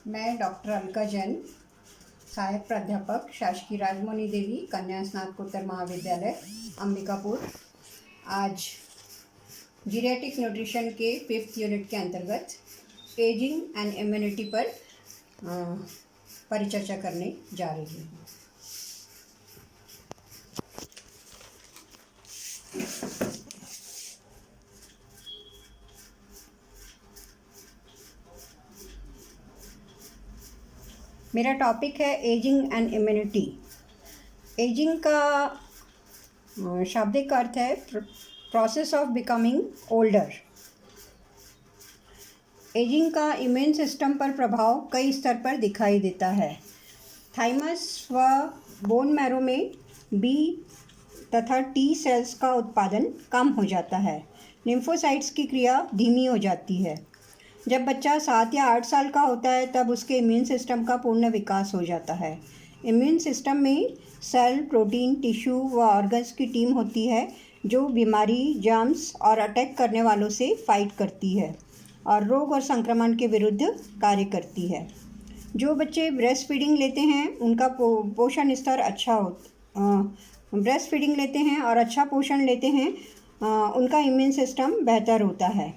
मैं डॉक्टर अलका जैन, सहायक प्राध्यापक शासकीय राजमोहनी देवी कन्या स्नातकोत्तर महाविद्यालय अंबिकापुर। आज जीरियाट्रिक न्यूट्रिशन के 5th यूनिट के अंतर्गत एजिंग एंड इम्यूनिटी पर परिचर्चा करने जा रही हूँ। मेरा टॉपिक है एजिंग एंड इम्यूनिटी। एजिंग का शाब्दिक अर्थ है process of becoming older. Ageing का इम्यून सिस्टम पर प्रभाव कई स्तर पर दिखाई देता है। थाइमस व बोन मैरो में बी तथा टी सेल्स का उत्पादन कम हो जाता है। लिम्फोसाइट्स की क्रिया धीमी हो जाती है। जब बच्चा 7 या 8 साल का होता है तब उसके इम्यून सिस्टम का पूर्ण विकास हो जाता है। इम्यून सिस्टम में सेल, प्रोटीन, टिश्यू व ऑर्गन्स की टीम होती है जो बीमारी, जर्म्स और अटैक करने वालों से फाइट करती है और रोग और संक्रमण के विरुद्ध कार्य करती है। जो बच्चे ब्रेस्ट फीडिंग लेते हैं उनका पोषण स्तर अच्छा ब्रेस्ट फीडिंग लेते हैं और अच्छा पोषण लेते हैं उनका इम्यून सिस्टम बेहतर होता है।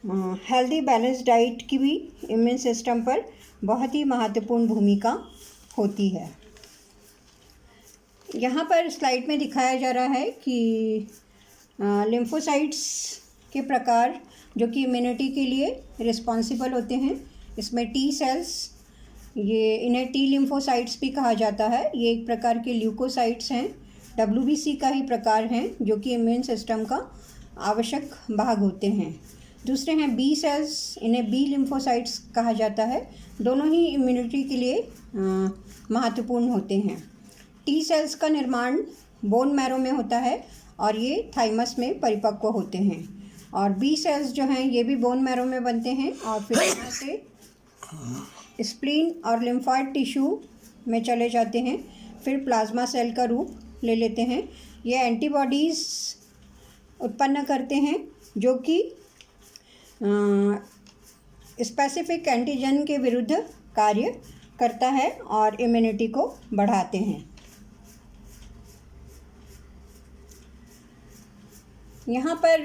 हेल्दी बैलेंस डाइट की भी इम्यून सिस्टम पर बहुत ही महत्वपूर्ण भूमिका होती है। यहाँ पर स्लाइड में दिखाया जा रहा है कि लिम्फोसाइट्स के प्रकार जो कि इम्यूनिटी के लिए रिस्पॉन्सिबल होते हैं। इसमें टी सेल्स, इन्हें टी लिम्फोसाइट्स भी कहा जाता है। ये एक प्रकार के ल्यूकोसाइट्स हैं, WBC का ही प्रकार हैं जो कि इम्यून सिस्टम का आवश्यक भाग होते हैं। दूसरे हैं बी सेल्स, इन्हें बी लिम्फोसाइट्स कहा जाता है। दोनों ही इम्यूनिटी के लिए महत्वपूर्ण होते हैं। टी सेल्स का निर्माण बोन मैरो में होता है और ये थाइमस में परिपक्व होते हैं। और बी सेल्स जो हैं ये भी बोन मैरो में बनते हैं और फिर यहाँ से स्प्लीन और लिम्फॉइड टिश्यू में चले जाते हैं, फिर प्लाज्मा सेल का रूप ले लेते हैं। ये एंटीबॉडीज़ उत्पन्न करते हैं जो कि स्पेसिफिक एंटीजन के विरुद्ध कार्य करता है और इम्यूनिटी को बढ़ाते हैं। यहाँ पर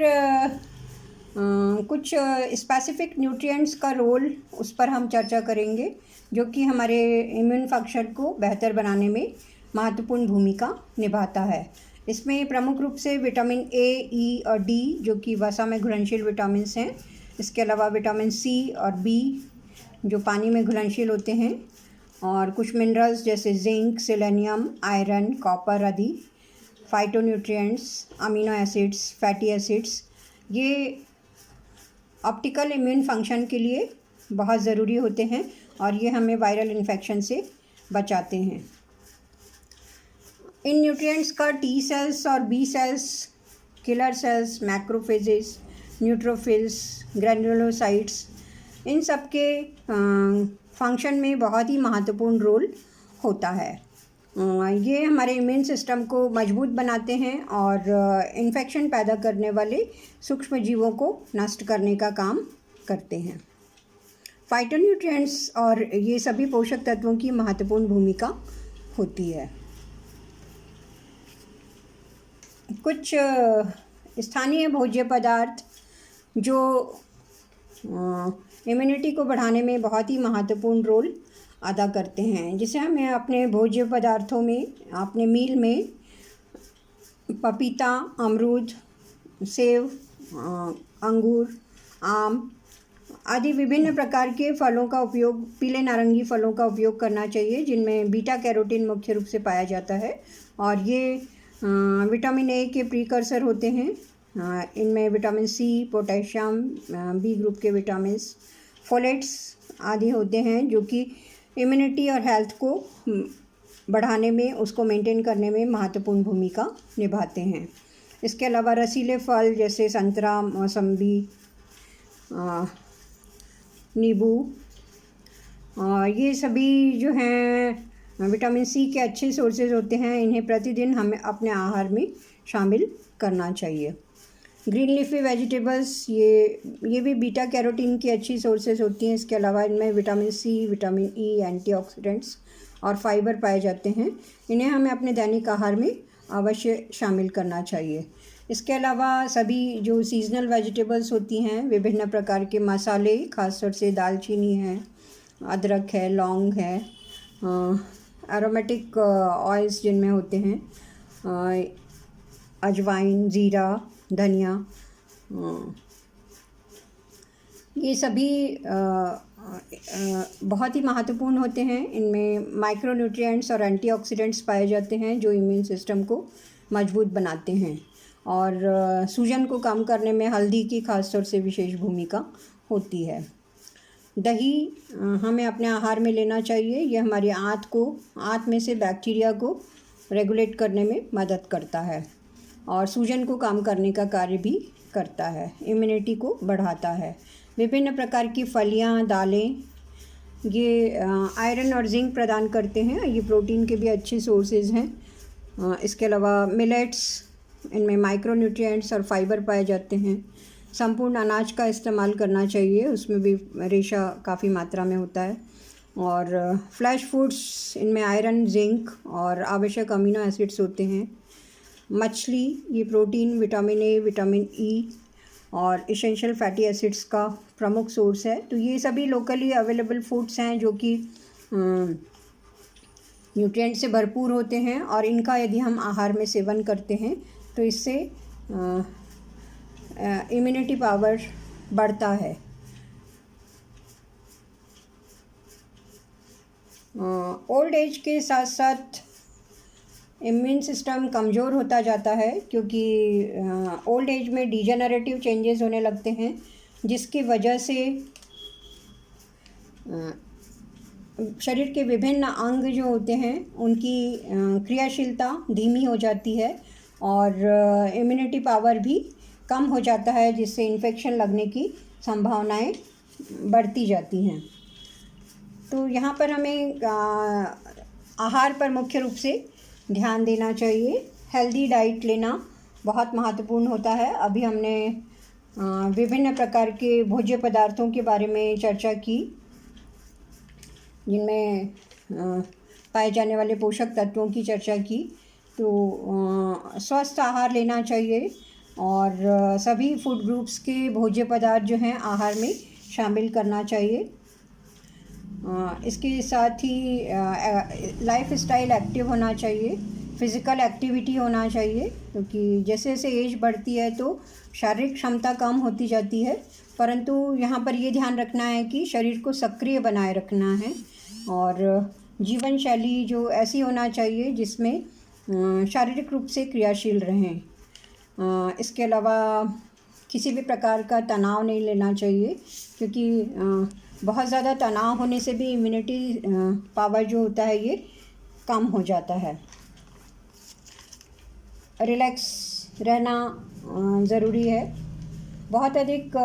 कुछ स्पेसिफिक न्यूट्रिएंट्स का रोल उस पर हम चर्चा करेंगे जो कि हमारे इम्यून फंक्शन को बेहतर बनाने में महत्वपूर्ण भूमिका निभाता है। इसमें प्रमुख रूप से विटामिन ए, ई और डी जो कि वसा में घुलनशील विटामिन्स हैं। इसके अलावा विटामिन सी और बी जो पानी में घुलनशील होते हैं, और कुछ मिनरल्स जैसे जिंक, सेलेनियम, आयरन, कॉपर आदि, phytonutrients, amino acids, fatty acids, ये ऑप्टिकल इम्यून फंक्शन के लिए बहुत ज़रूरी होते हैं और ये हमें वायरल इन्फेक्शन से बचाते हैं। इन न्यूट्रिएंट्स का टी सेल्स और B cells, killer cells, macrophages, neutrophils, granulocytes, इन सब के फंक्शन में बहुत ही महत्वपूर्ण रोल होता है। ये हमारे इम्यून सिस्टम को मजबूत बनाते हैं और इन्फेक्शन पैदा करने वाले सूक्ष्म जीवों को नष्ट करने का काम करते हैं। फाइटोन्यूट्रिएंट्स और ये सभी पोषक तत्वों की महत्वपूर्ण भूमिका होती है। कुछ स्थानीय भोज्य पदार्थ जो इम्यूनिटी को बढ़ाने में बहुत ही महत्वपूर्ण रोल अदा करते हैं, जिसे हमें अपने भोज्य पदार्थों में, अपने मील में पपीता, अमरूद, सेब, अंगूर, आम आदि विभिन्न प्रकार के फलों का उपयोग, पीले नारंगी फलों का उपयोग करना चाहिए जिनमें बीटा कैरोटीन मुख्य रूप से पाया जाता है और ये विटामिन ए के प्रीकर्सर होते हैं। इनमें vitamin C, potassium, B group के विटामिन्स, फोलेट्स आदि होते हैं जो कि इम्यूनिटी और हेल्थ को बढ़ाने में, उसको मेंटेन करने में महत्वपूर्ण भूमिका निभाते हैं। इसके अलावा रसीले फल जैसे संतरा, मौसम्बी, नींबू, ये सभी जो हैं विटामिन सी के अच्छे सोर्सेज होते हैं। इन्हें प्रतिदिन हमें अपने आहार में शामिल करना चाहिए। ग्रीन लीफी वेजिटेबल्स ये भी बीटा कैरोटीन की अच्छी सोर्सेज होती हैं। इसके अलावा इनमें vitamin C, vitamin E, antioxidants और फाइबर पाए जाते हैं। इन्हें हमें अपने दैनिक आहार में अवश्य शामिल करना चाहिए। इसके अलावा सभी जो सीजनल वेजिटेबल्स होती हैं, विभिन्न प्रकार के मसाले, खासतौर से दालचीनी है, अदरक है, लौंग है, एरोमेटिक ऑयल्स जिनमें होते हैं, अजवाइन, ज़ीरा, धनिया, ये सभी बहुत ही महत्वपूर्ण होते हैं। इनमें माइक्रोन्यूट्रिएंट्स और एंटीऑक्सीडेंट्स पाए जाते हैं जो इम्यून सिस्टम को मजबूत बनाते हैं। और सूजन को कम करने में हल्दी की खासतौर से विशेष भूमिका होती है। दही हमें अपने आहार में लेना चाहिए। यह हमारी आंत में से बैक्टीरिया को रेगुलेट करने में मदद करता है और सूजन को कम करने का कार्य भी करता है, इम्यूनिटी को बढ़ाता है। विभिन्न प्रकार की फलियां, दालें ये आयरन और जिंक प्रदान करते हैं। ये प्रोटीन के भी अच्छे सोर्सेज हैं। इसके अलावा मिलेट्स, इनमें माइक्रोन्यूट्रिएंट्स और फाइबर पाए जाते हैं। संपूर्ण अनाज का इस्तेमाल करना चाहिए, उसमें भी रेशा काफ़ी मात्रा में होता है। और फ्लैश फूड्स, इनमें आयरन, जिंक और आवश्यक अमीनो एसिड्स होते हैं। मछली, ये protein, vitamin A, vitamin E और इसेंशियल फैटी एसिड्स का प्रमुख सोर्स है। तो ये सभी लोकली अवेलेबल फूड्स हैं जो कि न्यूट्रिएंट से भरपूर होते हैं और इनका यदि हम आहार में सेवन करते हैं तो इससे इम्यूनिटी पावर बढ़ता है। ओल्ड एज के साथ साथ इम्यून सिस्टम कमज़ोर होता जाता है क्योंकि ओल्ड एज में डिजेनरेटिव चेंजेस होने लगते हैं, जिसकी वजह से शरीर के विभिन्न अंग जो होते हैं उनकी क्रियाशीलता धीमी हो जाती है और इम्यूनिटी पावर भी कम हो जाता है, जिससे इन्फेक्शन लगने की संभावनाएं बढ़ती जाती हैं। तो यहाँ पर हमें आहार पर मुख्य रूप से ध्यान देना चाहिए। हेल्दी डाइट लेना बहुत महत्वपूर्ण होता है। अभी हमने विभिन्न प्रकार के भोज्य पदार्थों के बारे में चर्चा की, जिनमें पाए जाने वाले पोषक तत्वों की चर्चा की। तो स्वस्थ आहार लेना चाहिए और सभी फूड ग्रुप्स के भोज्य पदार्थ जो हैं आहार में शामिल करना चाहिए। इसके साथ ही लाइफ स्टाइल एक्टिव होना चाहिए, फिज़िकल एक्टिविटी होना चाहिए, क्योंकि जैसे जैसे एज बढ़ती है तो शारीरिक क्षमता कम होती जाती है, परंतु यहाँ पर ये ध्यान रखना है कि शरीर को सक्रिय बनाए रखना है और जीवन शैली जो ऐसी होना चाहिए जिसमें शारीरिक रूप से क्रियाशील रहें। इसके अलावा किसी भी प्रकार का तनाव नहीं लेना चाहिए, क्योंकि बहुत ज़्यादा तनाव होने से भी इम्यूनिटी पावर जो होता है ये कम हो जाता है। रिलैक्स रहना ज़रूरी है। बहुत अधिक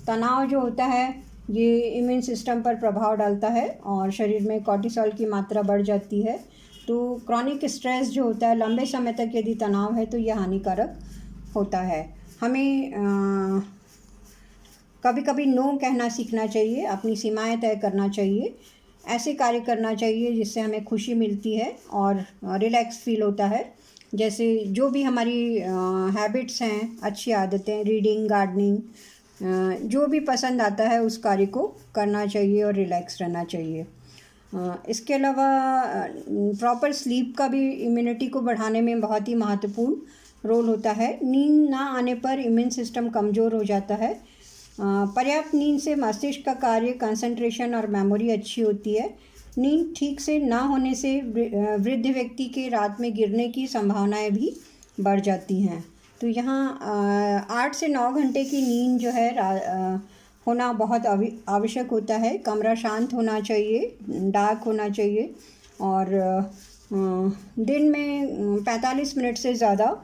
तनाव जो होता है ये इम्यून सिस्टम पर प्रभाव डालता है और शरीर में कॉर्टिसोल की मात्रा बढ़ जाती है। तो क्रॉनिक स्ट्रेस जो होता है, लंबे समय तक यदि तनाव है तो यह हानिकारक होता है। हमें कभी कभी नो कहना सीखना चाहिए, अपनी सीमाएं तय करना चाहिए, ऐसे कार्य करना चाहिए जिससे हमें खुशी मिलती है और रिलैक्स फील होता है। जैसे जो भी हमारी हैबिट्स हैं, अच्छी आदतें, रीडिंग, गार्डनिंग, जो भी पसंद आता है उस कार्य को करना चाहिए और रिलैक्स रहना चाहिए। इसके अलावा प्रॉपर स्लीप का भी इम्यूनिटी को बढ़ाने में बहुत ही महत्वपूर्ण रोल होता है। नींद ना आने पर इम्यून सिस्टम कमज़ोर हो जाता है। पर्याप्त नींद से मस्तिष्क का कार्य, कंसंट्रेशन और मेमोरी अच्छी होती है। नींद ठीक से ना होने से वृद्ध व्यक्ति के रात में गिरने की संभावनाएं भी बढ़ जाती हैं। तो यहाँ 8 से 9 घंटे की नींद जो है होना बहुत आवश्यक होता है। कमरा शांत होना चाहिए, डार्क होना चाहिए और दिन में 45 मिनट से ज़्यादा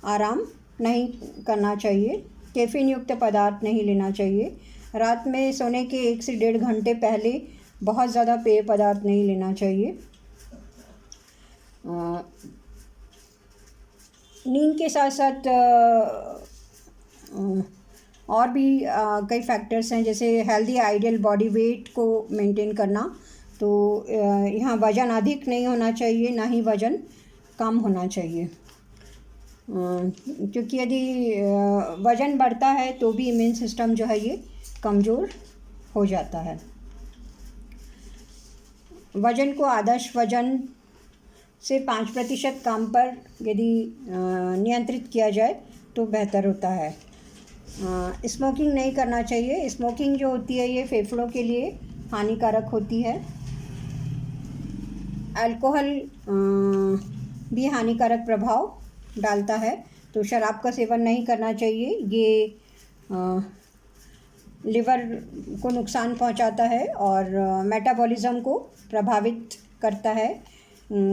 आराम नहीं करना चाहिए। कैफ़ीन युक्त पदार्थ नहीं लेना चाहिए। रात में सोने के 1 से 1.5 घंटे पहले बहुत ज़्यादा पेय पदार्थ नहीं लेना चाहिए। नींद के साथ साथ और भी कई फैक्टर्स हैं, जैसे हेल्दी आइडियल बॉडी वेट को मेंटेन करना। तो यहाँ वज़न अधिक नहीं होना चाहिए, ना ही वज़न कम होना चाहिए, क्योंकि यदि वज़न बढ़ता है तो भी इम्यून सिस्टम जो है ये कमज़ोर हो जाता है। वज़न को आदर्श वज़न से 5% कम पर यदि नियंत्रित किया जाए तो बेहतर होता है। स्मोकिंग नहीं करना चाहिए। स्मोकिंग जो होती है ये फेफड़ों के लिए हानिकारक होती है। अल्कोहल भी हानिकारक प्रभाव डालता है, तो शराब का सेवन नहीं करना चाहिए। ये लिवर को नुकसान पहुंचाता है और मेटाबॉलिज्म को प्रभावित करता है।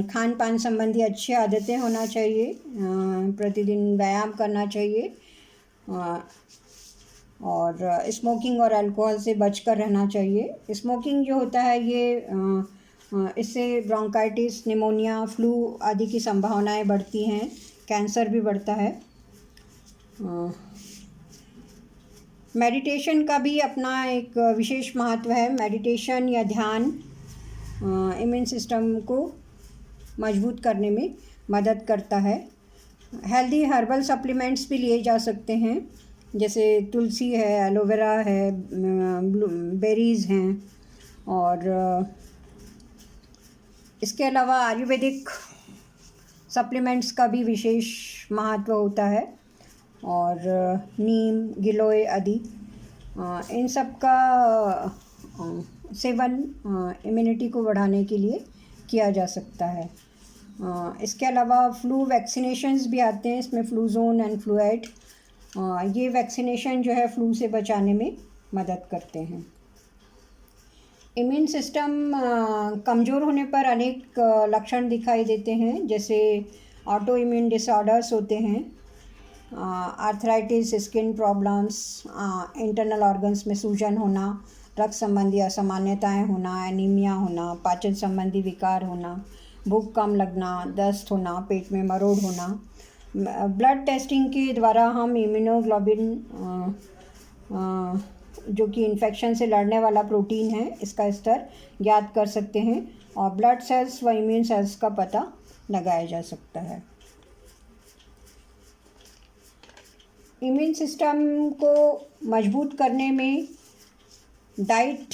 खान पान संबंधी अच्छी आदतें होना चाहिए, प्रतिदिन व्यायाम करना चाहिए और स्मोकिंग और अल्कोहल से बचकर रहना चाहिए। स्मोकिंग जो होता है ये इससे ब्रोंकाइटिस, निमोनिया, फ्लू आदि की संभावनाएं बढ़ती हैं, कैंसर भी बढ़ता है। मेडिटेशन का भी अपना एक विशेष महत्व है। मेडिटेशन या ध्यान इम्यून सिस्टम को मजबूत करने में मदद करता है। हेल्दी हर्बल सप्लीमेंट्स भी लिए जा सकते हैं, जैसे तुलसी है, एलोवेरा है, बेरीज़ हैं, और इसके अलावा आयुर्वेदिक सप्लीमेंट्स का भी विशेष महत्व होता है, और नीम, गिलोय आदि इन सब का सेवन इम्यूनिटी को बढ़ाने के लिए किया जा सकता है। इसके अलावा फ्लू वैक्सीनेशंस भी आते हैं, इसमें फ्लूज़ोन एंड फ्लूएड, ये वैक्सीनेशन जो है फ्लू से बचाने में मदद करते हैं। इम्यून सिस्टम कमज़ोर होने पर अनेक लक्षण दिखाई देते हैं, जैसे ऑटो इम्यून डिसऑर्डर्स होते हैं, arthritis, skin problems, internal organs में सूजन होना, रक्त संबंधी असामान्यताएं होना, एनीमिया होना, पाचन संबंधी विकार होना, भूख कम लगना, दस्त होना, पेट में मरोड़ होना। ब्लड टेस्टिंग के द्वारा हम इम्यूनोग्लोबिन जो कि इन्फेक्शन से लड़ने वाला प्रोटीन है, इसका स्तर ज्ञात कर सकते हैं और ब्लड सेल्स व इम्यून सेल्स का पता लगाया जा सकता है। इम्यून सिस्टम को मजबूत करने में डाइट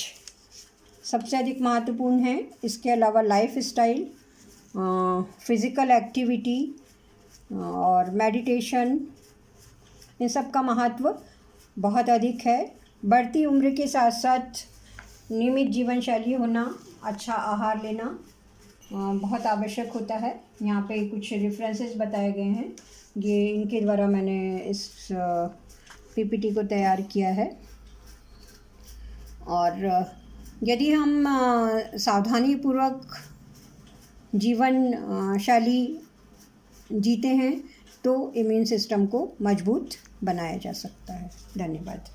सबसे अधिक महत्वपूर्ण है। इसके अलावा लाइफ स्टाइल, फिज़िकल एक्टिविटी और मेडिटेशन, इन सब का महत्व बहुत अधिक है। बढ़ती उम्र के साथ साथ नियमित जीवन शैली होना, अच्छा आहार लेना बहुत आवश्यक होता है। यहाँ पे कुछ रेफरेंसेस बताए गए हैं, ये इनके द्वारा मैंने इस पीपीटी को तैयार किया है। और यदि हम सावधानीपूर्वक जीवन शैली जीते हैं तो इम्यून सिस्टम को मजबूत बनाया जा सकता है। धन्यवाद।